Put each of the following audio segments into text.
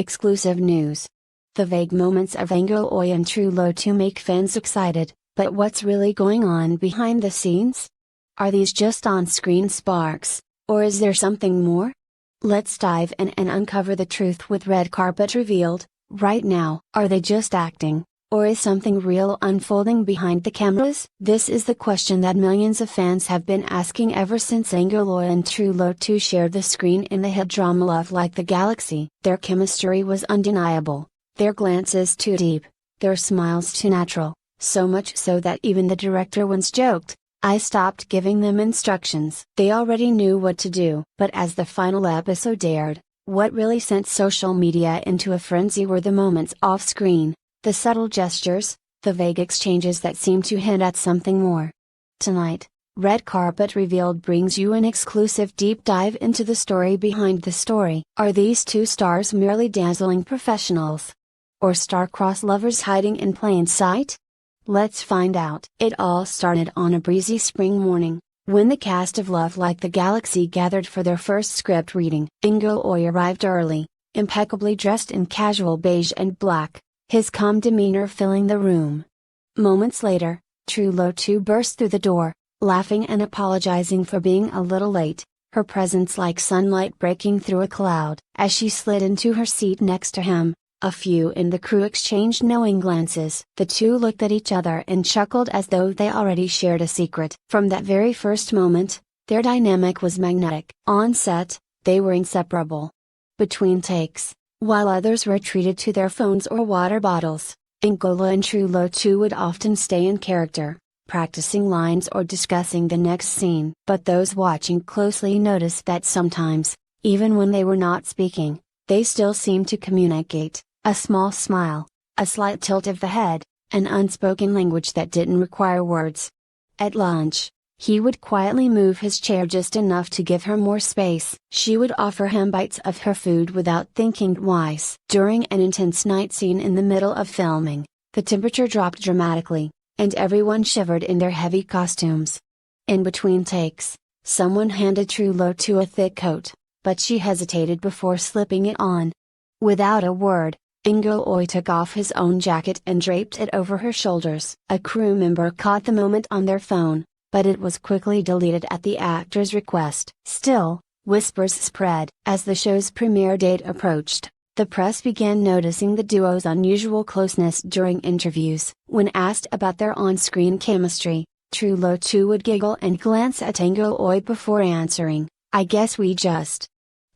Exclusive news. The vague moments of Angel and Trieu to make fans excited, but what's really going on behind the scenes? Are these just on-screen sparks, or is there something more? Let's dive in and uncover the truth with red carpet revealed. Right now, are they just acting, or is something real unfolding behind the cameras? This is the question that millions of fans have been asking ever since Angel and Trieu shared the screen in the hit drama Love Like the Galaxy. Their chemistry was undeniable, their glances too deep, their smiles too natural, so much so that even the director once joked, "I stopped giving them instructions." They already knew what to do. But as the final episode aired, what really sent social media into a frenzy were the moments off-screen, the subtle gestures, the vague exchanges that seemed to hint at something more. Tonight, Red Carpet Revealed brings you an exclusive deep dive into the story behind the story. Are these two stars merely dazzling professionals? Or star-crossed lovers hiding in plain sight? Let's find out. It all started on a breezy spring morning, when the cast of Love Like the Galaxy gathered for their first script reading. Angel arrived early, impeccably dressed in casual beige and black, his calm demeanor filling the room. Moments later, Trieu burst through the door, laughing and apologizing for being a little late, her presence like sunlight breaking through a cloud. As she slid into her seat next to him, a few in the crew exchanged knowing glances. The two looked at each other and chuckled as though they already shared a secret. From that very first moment, their dynamic was magnetic. On set, they were inseparable. Between takes, while others retreated to their phones or water bottles, Angel and Trieu would often stay in character, practicing lines or discussing the next scene. But those watching closely noticed that sometimes, even when they were not speaking, they still seemed to communicate. A small smile, a slight tilt of the head, an unspoken language that didn't require words. At lunch, he would quietly move his chair just enough to give her more space. She would offer him bites of her food without thinking twice. During an intense night scene in the middle of filming, the temperature dropped dramatically, and everyone shivered in their heavy costumes. In between takes, someone handed Trieu a thick coat, but she hesitated before slipping it on. Without a word, Angel took off his own jacket and draped it over her shoulders. A crew member caught the moment on their phone, but it was quickly deleted at the actor's request. Still, whispers spread. As the show's premiere date approached, the press began noticing the duo's unusual closeness during interviews. When asked about their on-screen chemistry, Trieu would giggle and glance at Angel before answering, "I guess we just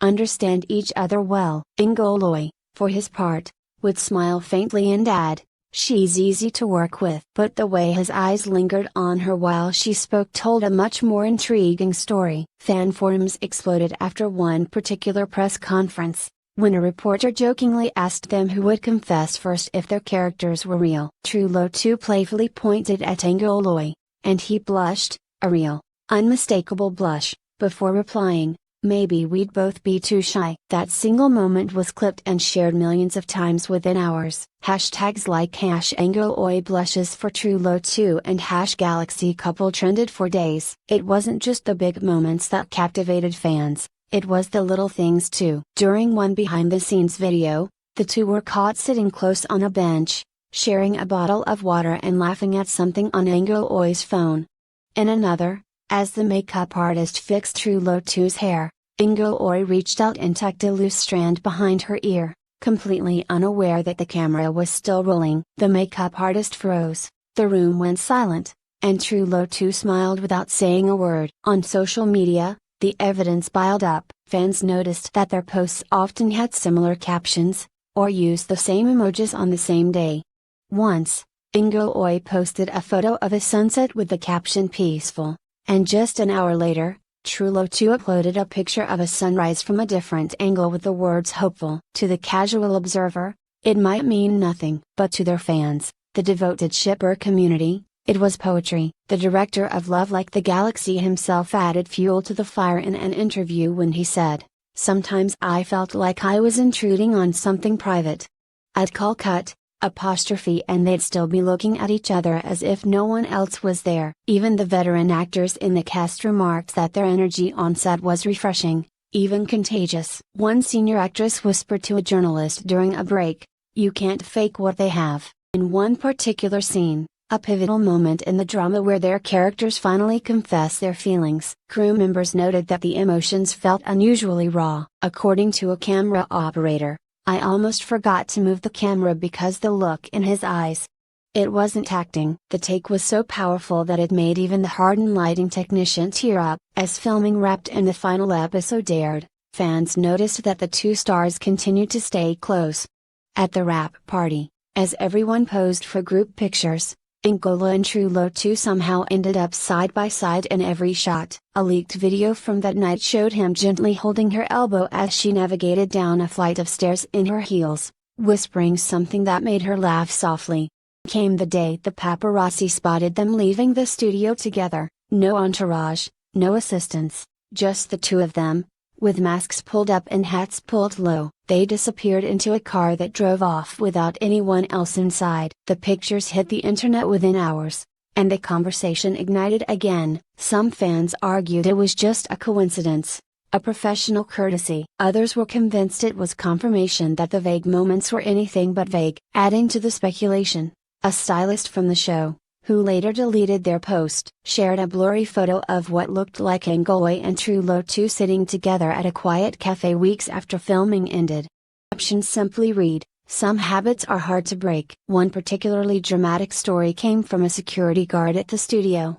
understand each other well." Angel, for his part, would smile faintly and add, "She's easy to work with." But the way his eyes lingered on her while she spoke told a much more intriguing story. Fan forums exploded after one particular press conference, when a reporter jokingly asked them who would confess first if their characters were real. Trieu playfully pointed at Angel, and he blushed, a real, unmistakable blush, before replying, "Maybe we'd both be too shy." That single moment was clipped and shared millions of times within hours. Hashtags like #Angel blushes for Trieu and #Galaxy couple trended for days. It wasn't just the big moments that captivated fans, it was the little things too. During one behind-the-scenes video, the two were caught sitting close on a bench, sharing a bottle of water and laughing at something on Angel's phone. In another, as the makeup artist fixed Trieu's hair, Angel reached out and tucked a loose strand behind her ear, completely unaware that the camera was still rolling. The makeup artist froze, the room went silent, and Trieu smiled without saying a word. On social media, the evidence piled up. Fans noticed that their posts often had similar captions, or used the same emojis on the same day. Once, Angel posted a photo of a sunset with the caption "peaceful," and just an hour later, Trieu uploaded a picture of a sunrise from a different angle with the words "hopeful." To the casual observer, it might mean nothing. But to their fans, the devoted shipper community, it was poetry. The director of Love Like the Galaxy himself added fuel to the fire in an interview when he said, "Sometimes I felt like I was intruding on something private. I'd call cut, apostrophe, and they'd still be looking at each other as if no one else was there." Even the veteran actors in the cast remarked that their energy on set was refreshing, even contagious. One senior actress whispered to a journalist during a break, "You can't fake what they have." In one particular scene, a pivotal moment in the drama where their characters finally confess their feelings, crew members noted that the emotions felt unusually raw. According to a camera operator, "I almost forgot to move the camera because the look in his eyes. It wasn't acting." The take was so powerful that it made even the hardened lighting technician tear up. As filming wrapped and the final episode aired, fans noticed that the two stars continued to stay close. At the wrap party, as everyone posed for group pictures, N'Golo and Trieu somehow ended up side by side in every shot. A leaked video from that night showed him gently holding her elbow as she navigated down a flight of stairs in her heels, whispering something that made her laugh softly. Came the day the paparazzi spotted them leaving the studio together, no entourage, no assistants, just the two of them. With masks pulled up and hats pulled low, they disappeared into a car that drove off without anyone else inside. The pictures hit the internet within hours, and the conversation ignited again. Some fans argued it was just a coincidence, a professional courtesy. Others were convinced it was confirmation that the vague moments were anything but vague. Adding to the speculation, a stylist from the show, who later deleted their post, shared a blurry photo of what looked like N'Golo and Trieu sitting together at a quiet cafe weeks after filming ended. Captions simply read, "Some habits are hard to break." One particularly dramatic story came from a security guard at the studio.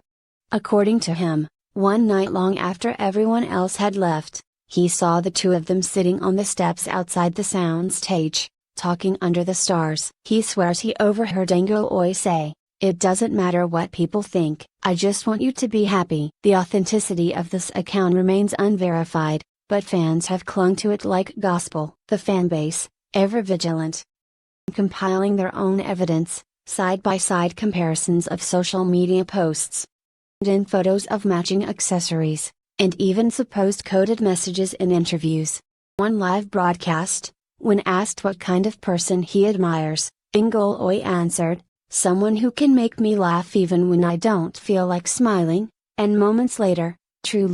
According to him, one night long after everyone else had left, he saw the two of them sitting on the steps outside the soundstage, talking under the stars. He swears he overheard N'Golo say, "It doesn't matter what people think, I just want you to be happy." The authenticity of this account remains unverified, but fans have clung to it like gospel. The fanbase, ever vigilant, compiling their own evidence, side-by-side comparisons of social media posts, and photos of matching accessories, and even supposed coded messages in interviews. One live broadcast, when asked what kind of person he admires, N'Golo answered, "Someone who can make me laugh even when I don't feel like smiling." And moments later, Trieu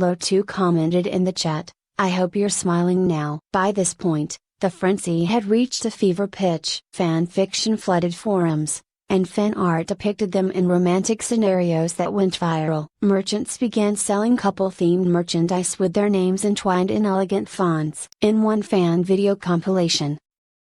commented in the chat, "I hope you're smiling now." By this point, the frenzy had reached a fever pitch. Fan fiction flooded forums, and fan art depicted them in romantic scenarios that went viral. Merchants began selling couple-themed merchandise with their names entwined in elegant fonts. In one fan video compilation,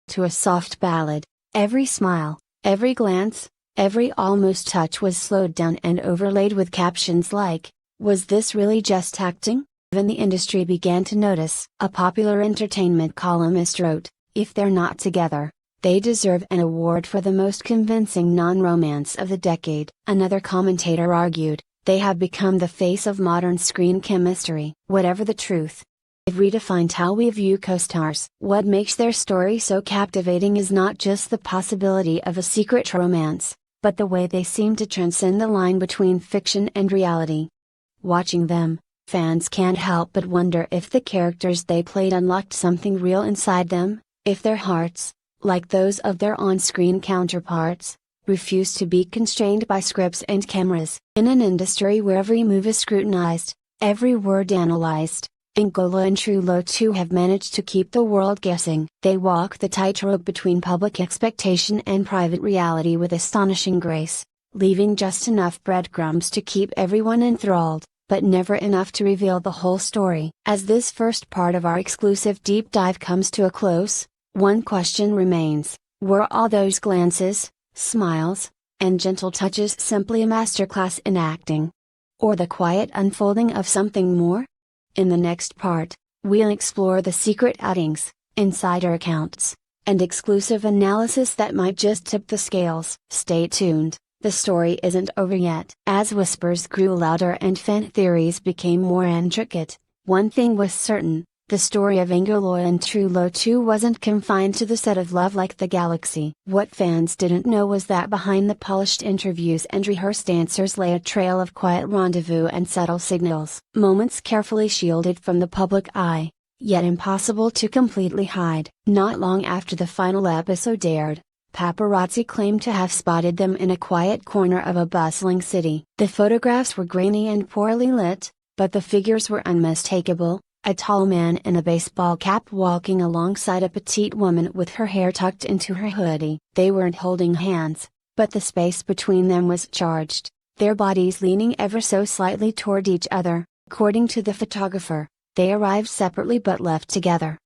to a soft ballad, every smile, every glance, every almost touch was slowed down and overlaid with captions like, "Was this really just acting?" Even the industry began to notice. A popular entertainment columnist wrote, "If they're not together, they deserve an award for the most convincing non-romance of the decade." Another commentator argued, "They have become the face of modern screen chemistry." Whatever the truth, they've redefined how we view co-stars. What makes their story so captivating is not just the possibility of a secret romance, but the way they seem to transcend the line between fiction and reality. Watching them, fans can't help but wonder if the characters they played unlocked something real inside them, if their hearts, like those of their on-screen counterparts, refuse to be constrained by scripts and cameras. In an industry where every move is scrutinized, every word analyzed, N'Golo and Trieu have managed to keep the world guessing. They walk the tightrope between public expectation and private reality with astonishing grace, leaving just enough breadcrumbs to keep everyone enthralled, but never enough to reveal the whole story. As this first part of our exclusive deep dive comes to a close, one question remains: were all those glances, smiles, and gentle touches simply a masterclass in acting? Or the quiet unfolding of something more? In the next part, we'll explore the secret outings, insider accounts, and exclusive analysis that might just tip the scales. Stay tuned, the story isn't over yet. As whispers grew louder and fan theories became more intricate, one thing was certain: the story of N'Golo and Trieu wasn't confined to the set of Love Like the Galaxy. What fans didn't know was that behind the polished interviews and rehearsed answers lay a trail of quiet rendezvous and subtle signals. Moments carefully shielded from the public eye, yet impossible to completely hide. Not long after the final episode aired, paparazzi claimed to have spotted them in a quiet corner of a bustling city. The photographs were grainy and poorly lit, but the figures were unmistakable: A tall man in a baseball cap walking alongside a petite woman with her hair tucked into her hoodie. They weren't holding hands, but the space between them was charged, their bodies leaning ever so slightly toward each other. According to the photographer, they arrived separately but left together.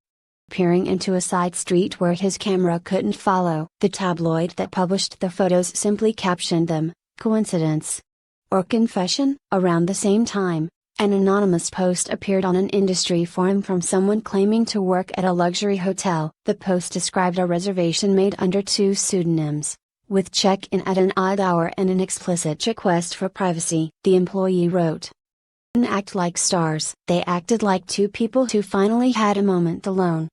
Peering into a side street where his camera couldn't follow, the tabloid that published the photos simply captioned them, "Coincidence? Or confession?" Around the same time, an anonymous post appeared on an industry forum from someone claiming to work at a luxury hotel. The post described a reservation made under two pseudonyms, with check-in at an odd hour and an explicit request for privacy. The employee wrote, "Didn't act like stars. They acted like two people who finally had a moment alone."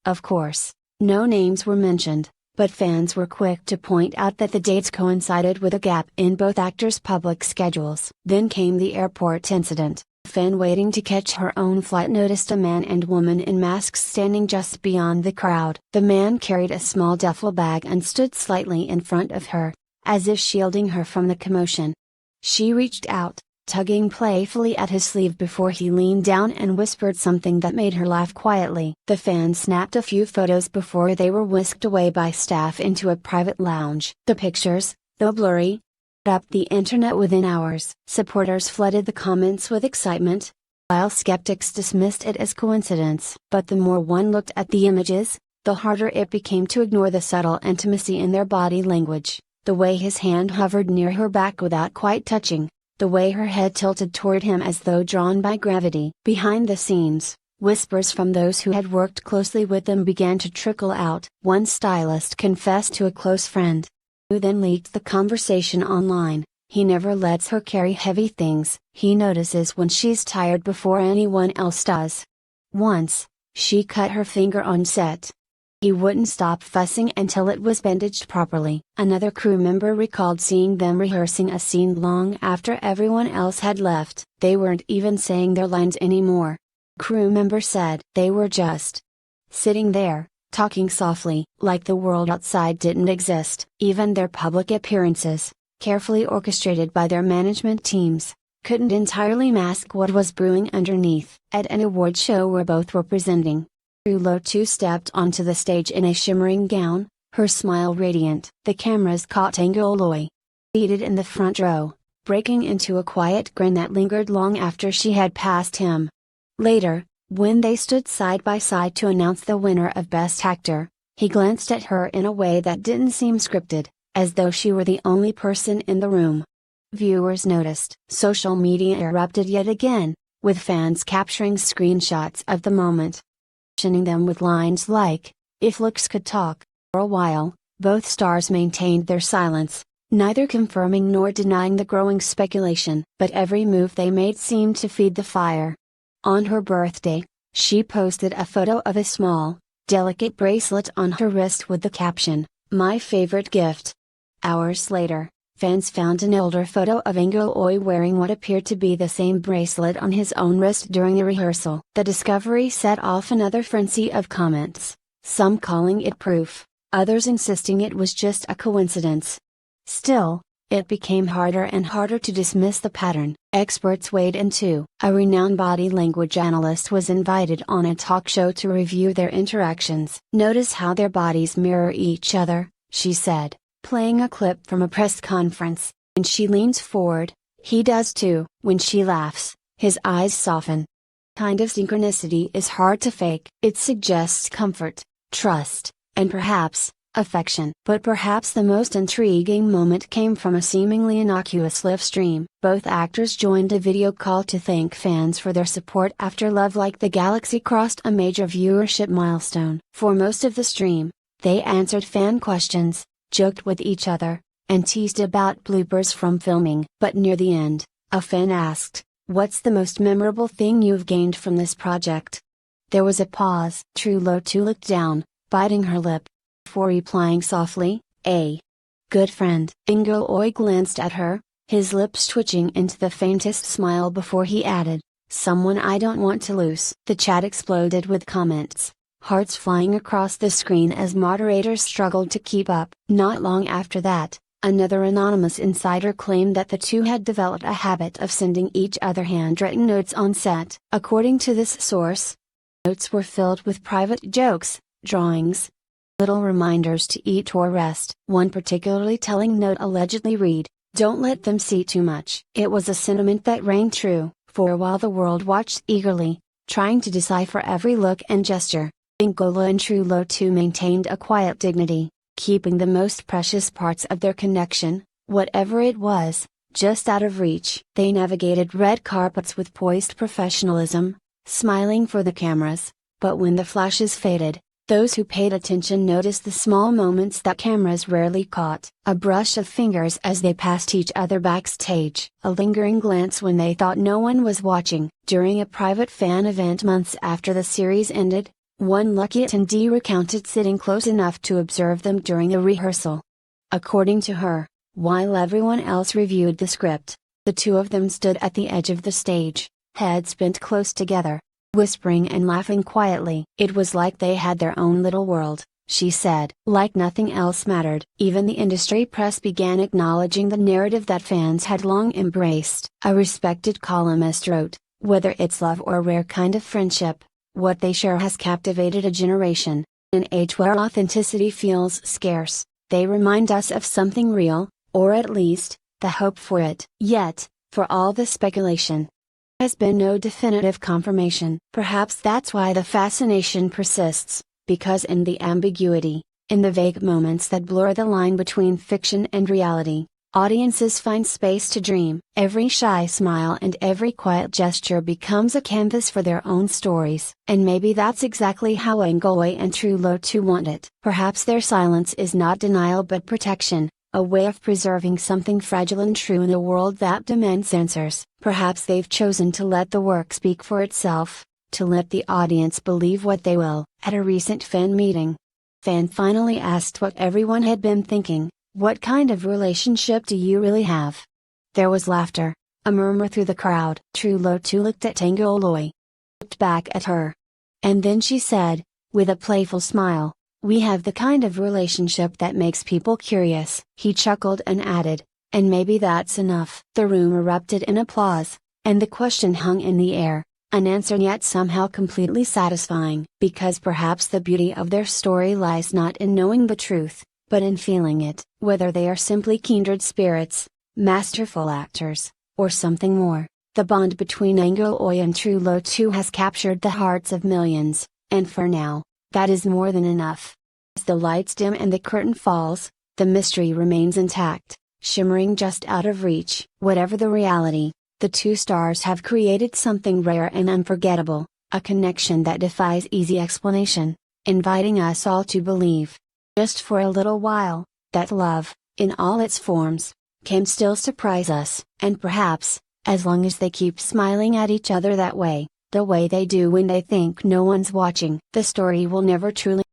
Of course, no names were mentioned, but fans were quick to point out that the dates coincided with a gap in both actors' public schedules. Then came the airport incident. A fan waiting to catch her own flight noticed a man and woman in masks standing just beyond the crowd. The man carried a small duffel bag and stood slightly in front of her, as if shielding her from the commotion. She reached out, tugging playfully at his sleeve before he leaned down and whispered something that made her laugh quietly. The fan snapped a few photos before they were whisked away by staff into a private lounge. The pictures, though blurry, up the internet within hours. Supporters flooded the comments with excitement, while skeptics dismissed it as coincidence. But the more one looked at the images, the harder it became to ignore the subtle intimacy in their body language. The way his hand hovered near her back without quite touching, the way her head tilted toward him as though drawn by gravity. Behind the scenes, whispers from those who had worked closely with them began to trickle out. One stylist confessed to a close friend, who then leaked the conversation online, "He never lets her carry heavy things. He notices when she's tired before anyone else does. Once, she cut her finger on set. He wouldn't stop fussing until it was bandaged properly." Another crew member recalled seeing them rehearsing a scene long after everyone else had left. They weren't even saying their lines anymore. Crew member said they were just sitting there, talking softly, like the world outside didn't exist. Even their public appearances, carefully orchestrated by their management teams, couldn't entirely mask what was brewing underneath. At an award show where both were presenting, Trieu stepped onto the stage in a shimmering gown, her smile radiant. The cameras caught Loi, seated in the front row, breaking into a quiet grin that lingered long after she had passed him. Later, when they stood side by side to announce the winner of Best Actor, he glanced at her in a way that didn't seem scripted, as though she were the only person in the room. Viewers noticed. Social media erupted yet again, with fans capturing screenshots of the moment, captioning them with lines like, "If looks could talk." For a while, both stars maintained their silence, neither confirming nor denying the growing speculation. But every move they made seemed to feed the fire. On her birthday, she posted a photo of a small, delicate bracelet on her wrist with the caption, "My favorite gift." Hours later, fans found an older photo of Loi wearing what appeared to be the same bracelet on his own wrist during the rehearsal. The discovery set off another frenzy of comments, some calling it proof, others insisting it was just a coincidence. Still, it became harder and harder to dismiss the pattern. Experts weighed in too. A renowned body language analyst was invited on a talk show to review their interactions. "Notice how their bodies mirror each other," she said, playing a clip from a press conference. "When she leans forward, he does too. When she laughs, his eyes soften." Kind of synchronicity is hard to fake. It suggests comfort, trust, and perhaps, affection. But perhaps the most intriguing moment came from a seemingly innocuous live stream. Both actors joined a video call to thank fans for their support after Love Like the Galaxy crossed a major viewership milestone. For most of the stream, they answered fan questions, joked with each other, and teased about bloopers from filming. But near the end, a fan asked, "What's the most memorable thing you've gained from this project?" There was a pause. Trieu looked down, biting her lip, before replying softly, "A good friend." Loi glanced at her, his lips twitching into the faintest smile before he added, "Someone I don't want to lose." The chat exploded with comments, hearts flying across the screen as moderators struggled to keep up. Not long after that, Another anonymous insider claimed that the two had developed a habit of sending each other handwritten notes on set. According to this source, notes were filled with private jokes, drawings, little reminders to eat or rest. One particularly telling note allegedly read, "Don't let them see too much." It was a sentiment that rang true, for while the world watched eagerly, trying to decipher every look and gesture, N'Golo and Trieu maintained a quiet dignity, keeping the most precious parts of their connection, whatever it was, just out of reach. They navigated red carpets with poised professionalism, smiling for the cameras, but when the flashes faded, those who paid attention noticed the small moments that cameras rarely caught. A brush of fingers as they passed each other backstage. A lingering glance when they thought no one was watching. During a private fan event months after the series ended, one lucky attendee recounted sitting close enough to observe them during a rehearsal. According to her, while everyone else reviewed the script, the two of them stood at the edge of the stage, heads bent close together, whispering and laughing quietly. It was like they had their own little world, she said. Like nothing else mattered. Even the industry press began acknowledging the narrative that fans had long embraced. A respected columnist wrote, "Whether it's love or a rare kind of friendship, what they share has captivated a generation. In an age where authenticity feels scarce, they remind us of something real, or at least, the hope for it." Yet, for all the speculation, has been no definitive confirmation. Perhaps that's why the fascination persists, because in the ambiguity, in the vague moments that blur the line between fiction and reality, audiences find space to dream. Every shy smile and every quiet gesture becomes a canvas for their own stories. And maybe that's exactly how N'Golo and Trieu want it. Perhaps their silence is not denial but protection, a way of preserving something fragile and true in a world that demands answers. Perhaps they've chosen to let the work speak for itself, to let the audience believe what they will. At a recent fan meeting, fan finally asked what everyone had been thinking: "What kind of relationship do you really have?" There was laughter, a murmur through the crowd. Trieu looked at N'Golo, looked back at her. And then she said, with a playful smile, "We have the kind of relationship that makes people curious." He chuckled and added, "And maybe that's enough." The room erupted in applause, and the question hung in the air, unanswered yet somehow completely satisfying. Because perhaps the beauty of their story lies not in knowing the truth, but in feeling it. Whether they are simply kindred spirits, masterful actors, or something more, the bond between N'Golo and Trieu has captured the hearts of millions, and for now, that is more than enough. As the lights dim and the curtain falls, the mystery remains intact, shimmering just out of reach. Whatever the reality, the two stars have created something rare and unforgettable, a connection that defies easy explanation, inviting us all to believe, just for a little while, that love, in all its forms, can still surprise us. And perhaps, as long as they keep smiling at each other that way, the way they do when they think no one's watching, the story will never truly